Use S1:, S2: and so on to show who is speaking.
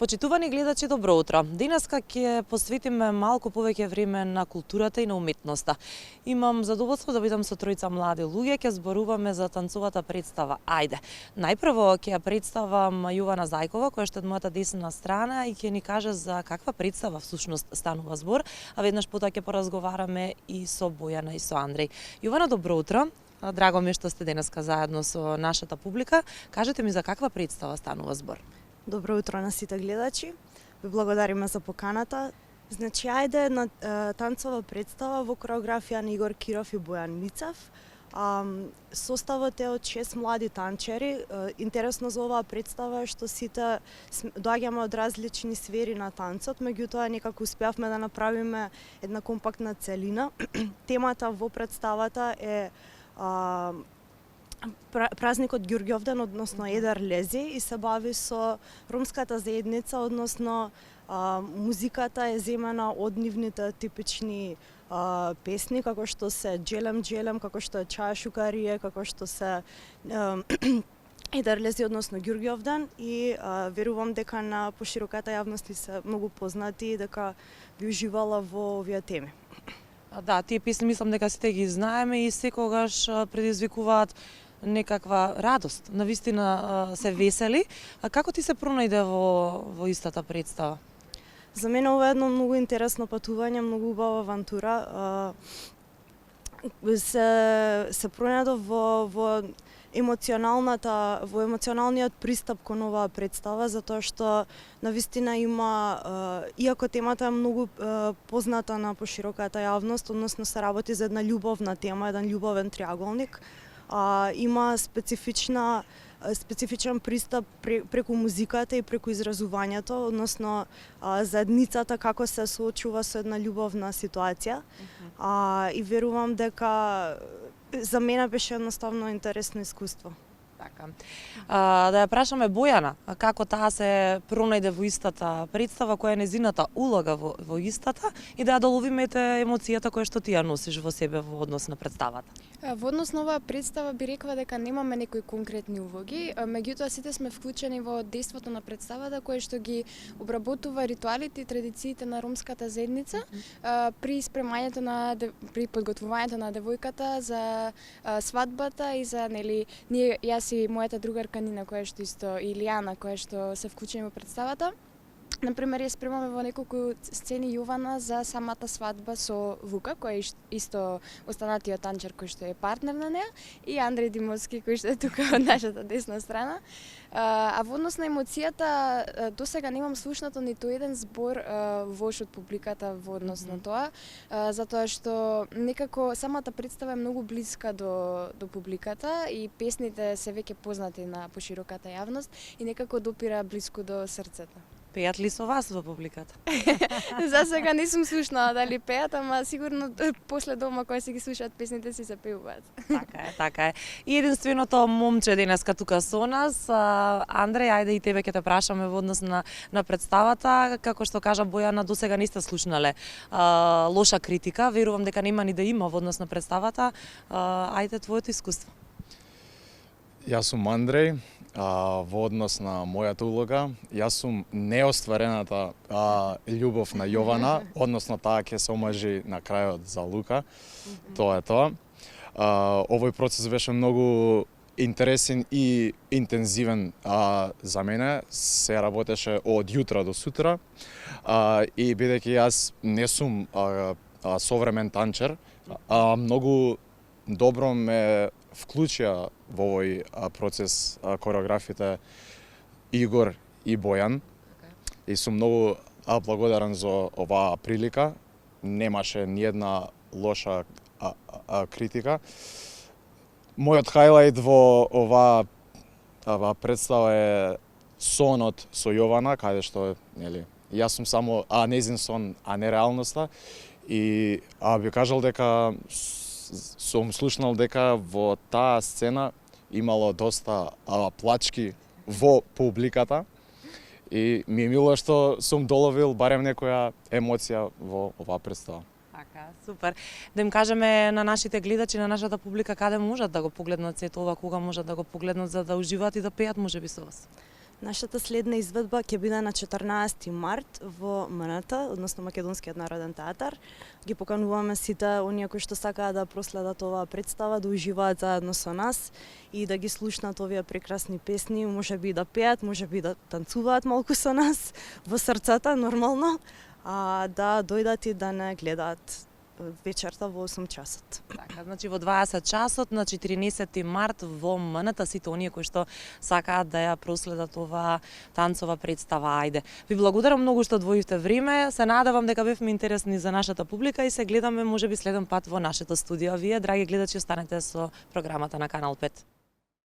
S1: Почитувани гледачи, добро утро. Денеска ќе посветиме малку повеќе време на културата и на уметноста. Имам задоволство да бидам со тројца млади луѓе, ќе зборуваме за танцовата представа Ајде. Најпрво ќе ја представам Јована Зајкова, која што е од мојата десна страна и ќе ни каже за каква представа всушност станува збор, а веднаш потоа ќе поразговараме и со Бојана и со Андреј. Јована, добро утро. Драго ми е што сте денеска заедно со нашата публика. Кажете ми за каква представа станува збор?
S2: Добро утро на сите гледачи. Ви благодариме за поканата. Значи, Ајде на танцова представа во кореографија на Игор Киров и Бојан Мицев. Составот е од 6 млади танчери. Интересно за оваа представа е што сите доаѓаме од различни сфери на танцот, меѓутоа некако успеавме да направиме една компактна целина. Темата во представата е празникот Ѓурѓовден, односно Едар Лези, и се бави со ромската заедница, односно музиката е земена од нивните типични песни, како што се Джелем Джелем, како што е Чаја Шукарие, како што се Едар Лези, односно Ѓурѓовден, и верувам дека на пошироката јавност се многу познати и дека би уживала во овие теми.
S1: Да, тие песни мислам дека сите ги знаеме и секогаш предизвикуваат некаква радост, навистина се весели. А како ти се пронајде во истата представа?
S2: За мене ова е едно многу интересно патување, многу убава авантура. Се пронајдов во емоционалниот пристап кон оваа представа, затоа што навистина има, иако темата е многу позната на пошироката јавност, односно се работи за една љубовна тема, еден љубовен триаголник, има специфичен пристап преку музиката и преку изразувањето, односно заедницата како се соочува со една љубовна ситуација. И верувам дека за мене беше едноставно интересно искуство.
S1: Така. Да ја прашаме Бојана, како таа се пронајде во истата представа, која е незината улога во истата, и да ја доловиме емоцијата која што ти ја носиш во себе во однос на представата.
S3: Во однос на оваа представа би рекла дека немаме некои конкретни улоги, меѓутоа сите сме вклучени во дејството на представата кое што ги обработува ритуалите и традициите на ромската заедница при спремањето при подготвувањето на девојката за свадбата и за јас и мојата другарка Нина, која што исто, Илијана, која што се вклучени во представата. Например, ја спремаме во неколку сцени Јована за самата свадба со Вука, кој е исто останатиот танчер кој што е партнер на неа, и Андреј Димовски, кој што е тука од нашата десна страна. А во однос на емоцијата, досега немам слушнато ниту еден збор вош од публиката во однос на тоа, затоа што некако самата представа е многу блиска до публиката и песните се веќе познати на пошироката јавност и некако допира блиску до срцето.
S1: Пеат ли со вас во публиката?
S3: За сега не сум слушнала дали пеат, ама сигурно после дома кога се ги слушаат песните си се пеуваат.
S1: Така е. И единственото момче денеска тука со нас, Андреј, ајде и тебе ќе те прашаме во однос на представата. Како што кажа Бојана, досега не сте слушнале лоша критика, верувам дека нема ни да има во однос на представата. Ајде твоето искуство.
S4: Јас сум Андреј. Во однос на мојата улога, јас сум неостварената љубов на Јована, односно таа ќе се омажи на крајот за Лука. Тоа е тоа. Овој процес беше многу интересен и интензивен за мене. Се работеше од јутра до сутра. И бидејќи јас не сум современ танчер, многу добро ме вклучија во овој процес кореографите Игор и Бојан. И сум многу благодарен за оваа прилика. Немаше ни една лоша критика. Мојот хајлајт во оваа представа е сонот со Јована, каде што јас сум само незин сон, а не реалноста. И би кажал дека сум слушнал дека во таа сцена имало доста плачки во публиката и ми е мило што сум доловил барем некоја емоција во оваа представа.
S1: Така, супер. Да им кажеме на нашите гледачи, на нашата публика, каде можат да го погледнат сето ова, кога можат да го погледнат за да уживаат и да пеат можеби со вас.
S2: Нашата следна изведба ќе биде на 14 март во МНТ, односно Македонскиот народен театар. Ги покануваме сите оние кои што сакаат да проследат оваа представа, да уживаат заедно со нас и да ги слушнат овие прекрасни песни, можеби да пеат, можеби да танцуваат малку со нас, во срцата нормално, да дојдат и да не гледаат вечерта во 8 часот.
S1: Така, значи во 20 часот на 14 март во МНТ сите оние кои што сакаат да ја проследат оваа танцова представа Ајде. Ви благодарам многу што одвоивте време. Се надевам дека бевме интересни за нашата публика и се гледаме можеби следен пат во нашето студио. Вие, драги гледачи, останете со програмата на Канал 5.